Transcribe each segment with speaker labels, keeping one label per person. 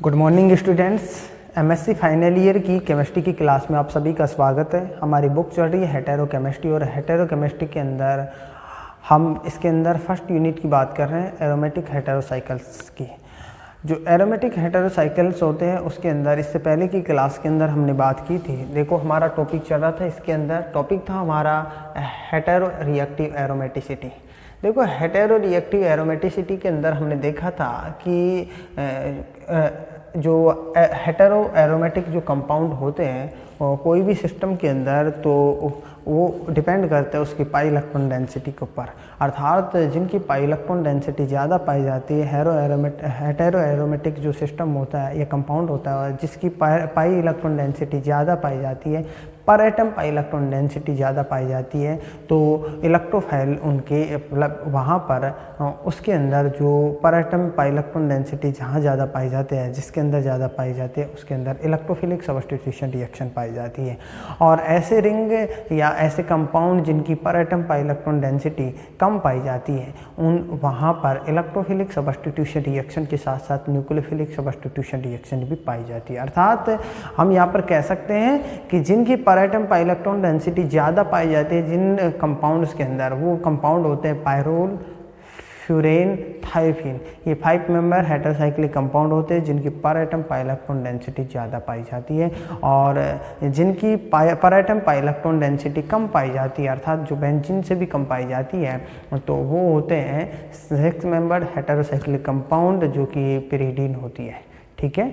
Speaker 1: Good morning students. MSc final year की chemistry की class में आप सभी का स्वागत है। हमारी बुक चल रही है हेटेरोकेमिस्ट्री और हेटेरोकेमिस्ट्री के अंदर हम इसके अंदर फर्स्ट यूनिट की बात कर रहे हैं एरोमेटिक हेटेरोसाइकिल्स की। जो एरोमेटिक हेटेरोसाइकिल्स होते हैं उसके अंदर इससे पहले की क्लास के अंदर हमने बात की थी। देखो हमारा टॉपिक चल रहा था, इसके अंदर टॉपिक था हमारा हेटेरो रिएक्टिव एरोमेटिसिटी। देखो हेटेरो रिएक्टिव एरोमेटिसिटी के अंदर हमने देखा था कि जो हेटेरो एरोमेटिक जो कंपाउंड होते हैं कोई भी सिस्टम के अंदर तो वो डिपेंड करते हैं उसकी पाई इलेक्ट्रॉन डेंसिटी के ऊपर। अर्थात जिनकी पाई इलेक्ट्रॉन डेंसिटी ज़्यादा पाई जाती है हेटेरो एरोमेटिक जो सिस्टम होता है या कंपाउंड होता है जिसकी पाई इलेक्ट्रॉन डेंसिटी ज़्यादा पाई जाती है, पर एटम पाई इलेक्ट्रॉन डेंसिटी ज़्यादा पाई जाती है, तो इलेक्ट्रोफाइल उनके वहाँ पर उसके अंदर जो पर एटम पाई इलेक्ट्रॉन डेंसिटी जहाँ ज़्यादा पाई जाती है, जिसके अंदर ज़्यादा पाई जाती है उसके अंदर इलेक्ट्रोफिलिक सब्स्टिट्यूशन रिएक्शन पाई जाती है। और ऐसे रिंग या ऐसे कंपाउंड जिनकी पर एटम पाई इलेक्ट्रॉन डेंसिटी कम पाई जाती है उन वहाँ पर इलेक्ट्रोफिलिक सब्स्टिट्यूशन रिएक्शन के साथ साथ न्यूक्लियोफिलिक सब्स्टिट्यूशन रिएक्शन भी पाई जाती है। अर्थात हम यहाँ पर कह सकते हैं कि जिनकी पर एटम पाई इलेक्ट्रॉन डेंसिटी ज़्यादा पाई जाती है जिन कंपाउंड्स के अंदर, वो कंपाउंड होते हैं पायरोल, फ्यूरेन, थायोफिन। ये 5 मेंबर हेटेरोसाइक्लिक कंपाउंड होते हैं जिनकी पर एटम पाई इलेक्ट्रॉन डेंसिटी ज़्यादा पाई जाती है। और जिनकी पर एटम पाई इलेक्ट्रॉन डेंसिटी कम पाई जाती है, अर्थात जो बेंजीन से भी कम पाई जाती है, तो वो होते हैं 6 मेंबर हेटेरोसाइक्लिक कंपाउंड जो कि पिरिडीन होती है। ठीक है,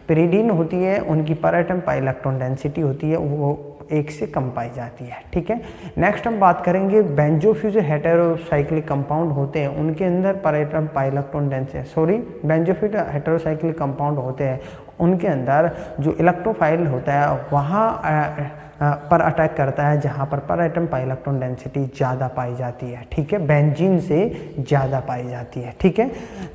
Speaker 1: पिरिडीन होती है, उनकी पर एटम पाई इलेक्ट्रॉन डेंसिटी होती है वो 1 से कम पाई जाती है। ठीक है, नेक्स्ट हम बात करेंगे बेंजोफ्यूज हेटेरोसाइक्लिक कंपाउंड होते हैं उनके अंदर पर atom pi electron density benzofused heterocyclic compound होते हैं उनके अंदर जो इलेक्ट्रोफाइल होता है वहाँ पर अटैक करता है जहाँ पर एटम पाई इलेक्ट्रॉन डेंसिटी ज़्यादा पाई जाती है। ठीक है, बेंजीन से ज़्यादा पाई जाती है। ठीक है,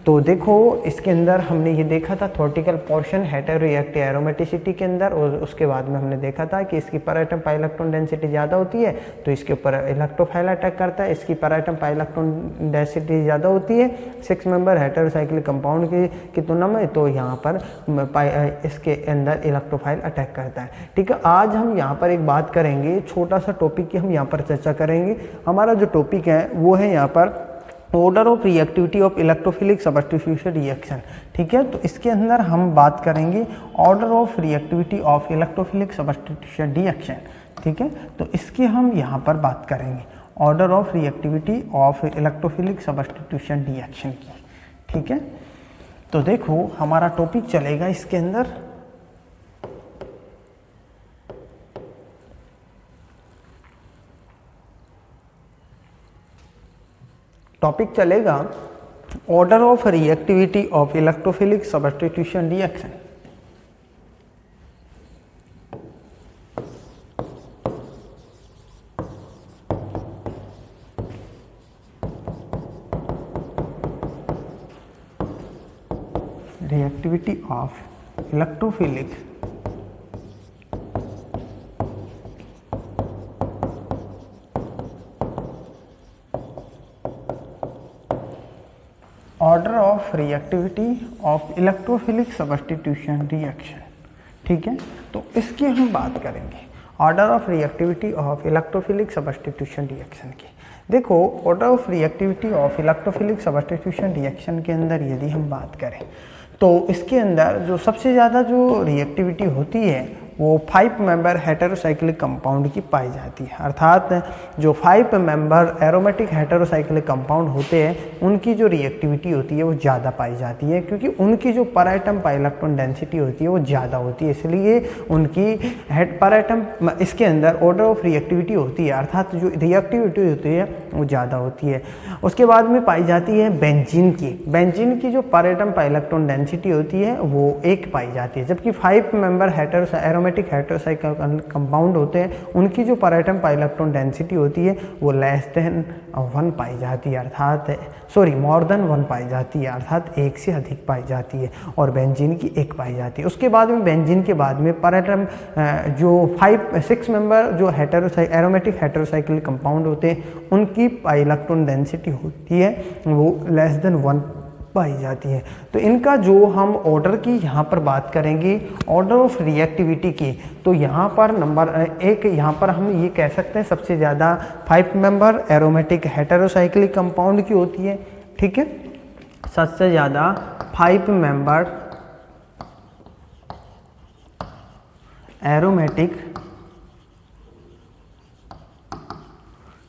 Speaker 1: तो देखो इसके अंदर हमने ये देखा था theoretical portion hetero reactive aromaticity के अंदर, और उसके बाद में हमने देखा था कि इसकी पर एटम पाई इलेक्ट्रॉन डेंसिटी ज़्यादा होती है तो इसके ऊपर इलेक्ट्रोफाइल अटैक करता है, इसकी पर एटम पाई इलेक्ट्रॉन डेंसिटी ज़्यादा होती है 6 मेंबर हेटेरोसाइक्लिक कंपाउंड की तुलना में, तो यहाँ पर इसके अंदर इलेक्ट्रोफाइल अटैक करता है। ठीक है, आज हम यहाँ पर एक बात करेंगे, छोटा सा टॉपिक की हम यहाँ पर चर्चा करेंगे। हमारा जो टॉपिक है वो है यहाँ पर order of reactivity of electrophilic substitution reaction. ठीक है, तो इसके अंदर हम बात करेंगे order of reactivity of electrophilic substitution reaction. ठीक है, तो इसकी हम यहाँ पर बात करेंगे order of reactivity of electrophilic substitution reaction की। ठीक है, तो देखो हमारा टॉपिक चलेगा इसके अंदर टॉपिक चलेगा order of reactivity of electrophilic substitution reaction. Reactivity of electrophilic order of reactivity of electrophilic substitution reaction. ठीक है, तो इसकी हम बात करेंगे order of reactivity of electrophilic substitution reaction की। देखो order of reactivity of electrophilic substitution reaction के अंदर यदि हम बात करें तो इसके अंदर जो सबसे ज़्यादा जो रिएक्टिविटी होती है वो 5 मेंबर हेटेरोसाइक्लिक कंपाउंड की पाई जाती है। अर्थात जो 5 मेंबर एरोमेटिक हेटेरोसाइक्लिक कंपाउंड होते हैं उनकी जो रिएक्टिविटी होती है वो ज़्यादा पाई जाती है, क्योंकि उनकी जो पर एटम पाई इलेक्ट्रॉन डेंसिटी होती है वो ज़्यादा होती है, इसलिए उनकी पर एटम इसके अंदर ऑर्डर ऑफ रिएक्टिविटी होती है, अर्थात जो रिएक्टिविटी होती है वो ज़्यादा होती है। उसके बाद में पाई जाती है बेंजीन की जो पर एटम पाई इलेक्ट्रॉन डेंसिटी होती है वो 1 पाई जाती है, जबकि 5 मेंबर एरोमेटिक हेटेरोसाइक्लिक कंपाउंड होते हैं उनकी जो पर एटम पाई इलेक्ट्रॉन डेंसिटी होती है वो लेस देन 1 पाई जाती है, अर्थात मोर देन 1 पाई जाती है, अर्थात 1 से अधिक पाई जाती है, और बेंजीन की 1 पाई जाती है। उसके बाद में बेंजीन के बाद में पर एटम जो 6 मेंबर जो एरोमेटिक हेटेरोसाइक्लिक कंपाउंड होते हैं उनकी पाई इलेक्ट्रॉन डेंसिटी होती है वो लेस देन 1 पाई जाती है। तो इनका जो हम ऑर्डर की यहाँ पर बात करेंगे, ऑर्डर ऑफ रिएक्टिविटी की, तो यहाँ पर नंबर एक, यहाँ पर हम ये कह सकते हैं सबसे ज़्यादा 5 मेंबर एरोमेटिक हेटेरोसाइक्लिक कंपाउंड की होती है। ठीक है, सबसे ज़्यादा 5 मेंबर एरोमेटिक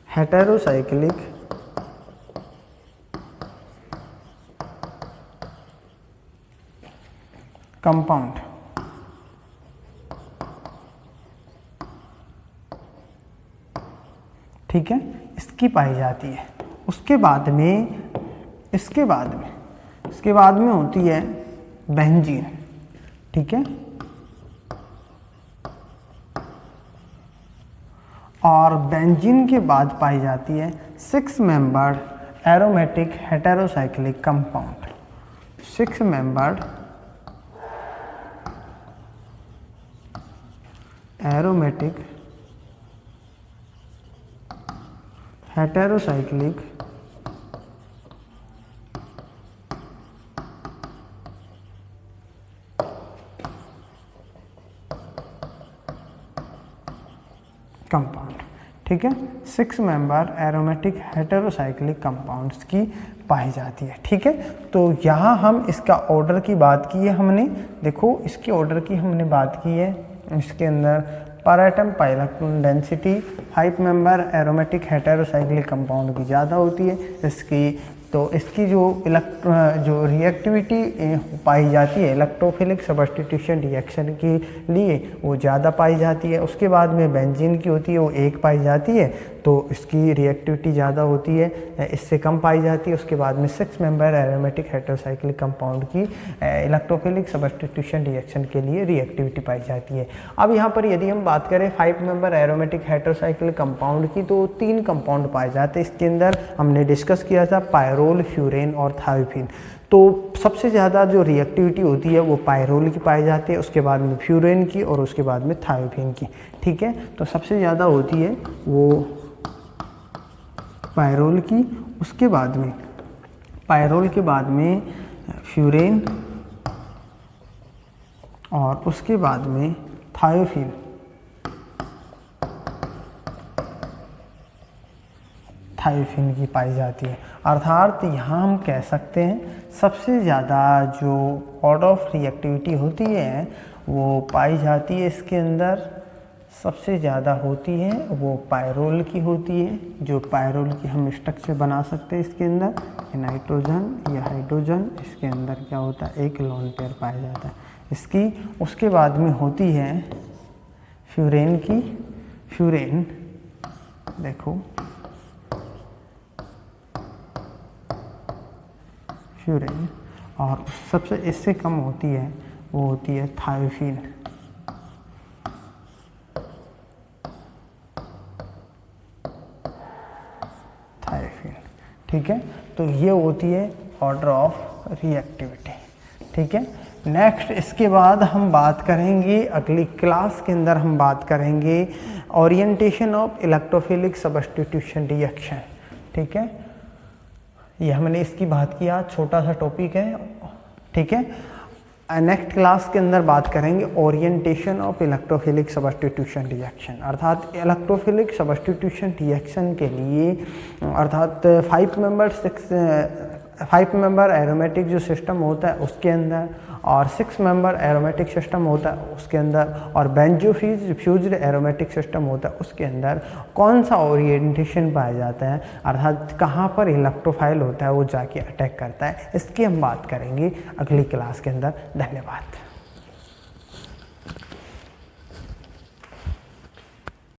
Speaker 1: हेटेरोसाइक्लिक कंपाउंड, ठीक है, इसकी पाई जाती है। उसके बाद में होती है बेंजीन। ठीक है, और बेंजीन के बाद पाई जाती है 6 membered aromatic heterocyclic compound. 6 membered aromatic heterocyclic compound. ठीक है, 6 मेंबर एरोमेटिक हेटेरोसाइक्लिक कंपाउंड्स की पाई जाती है। ठीक है, तो यहाँ हम इसका ऑर्डर की बात की है हमने, देखो इसके ऑर्डर की हमने बात की है। इसके अंदर पर एटम पर electron density 5 member aromatic heterocyclic compound की ज़्यादा होती है। इसकी जो रिएक्टिविटी पाई जाती है इलेक्ट्रोफिलिक सब्स्टिट्यूशन रिएक्शन के लिए वो ज़्यादा पाई जाती है। उसके बाद में बेंजीन की होती है, वो 1 पाई जाती है, तो इसकी रिएक्टिविटी ज़्यादा होती है, इससे कम पाई जाती है। उसके बाद में 6 मेंबर एरोमेटिक हेटेरोसाइक्लिक कंपाउंड की इलेक्ट्रोफिलिक सब्स्टिट्यूशन रिएक्शन के लिए रिएक्टिविटी पाई जाती है। अब यहाँ पर यदि हम बात करें 5 मेंबर एरोमेटिक हेटेरोसाइक्लिक कंपाउंड की, तो 3 कंपाउंड पाए जाते हैं। इसके अंदर हमने डिस्कस किया था पायरोल, फ्यूरेन और थायोफिन। तो सबसे ज़्यादा जो रिएक्टिविटी होती है वो पायरोल की पाई जाती है, उसके बाद में फ्यूरेन की और उसके बाद में थायोफिन की। ठीक है, तो सबसे ज़्यादा होती है वो पायरोल की, उसके बाद में पायरोल के बाद में फ्यूरेन और उसके बाद में थायोफिन। थायोफिन की पाई जाती है। अर्थात यहाँ हम कह सकते हैं सबसे ज़्यादा जो ऑर्डर ऑफ रिएक्टिविटी होती है वो पाई जाती है इसके अंदर, सबसे ज़्यादा होती है वो पायरोल की होती है। जो पायरोल की हम स्ट्रक्चर बना सकते हैं इसके अंदर, नाइट्रोजन या हाइड्रोजन, इसके अंदर क्या होता है एक लोन पेयर पाया जाता है इसकी। उसके बाद में होती है फ्यूरेन की। फ्यूरेन देखो, फ्यूरेन, और सबसे इससे कम होती है वो होती है थायोफिन। थायोफिन, ठीक है, तो ये होती है ऑर्डर ऑफ रिएक्टिविटी। ठीक है, नेक्स्ट इसके बाद हम बात करेंगे, अगली क्लास के अंदर हम बात करेंगे orientation of electrophilic substitution reaction. ठीक है, ये हमने इसकी बात किया, छोटा सा टॉपिक है। ठीक है, नेक्स्ट क्लास के अंदर बात करेंगे orientation of electrophilic substitution reaction. अर्थात इलेक्ट्रोफिलिक सब्स्टिट्यूशन रिएक्शन के लिए अर्थात 5 मेंबर एरोमेटिक जो सिस्टम होता है उसके अंदर, और 6 मेंबर एरोमेटिक सिस्टम होता है उसके अंदर, और बेंजोफ्यूज्ड एरोमेटिक सिस्टम होता है उसके अंदर कौन सा ओरिएंटेशन पाया जाता है, अर्थात कहाँ पर इलेक्ट्रोफाइल होता है वो जाके अटैक करता है, इसकी हम बात करेंगे अगली क्लास के अंदर। धन्यवाद।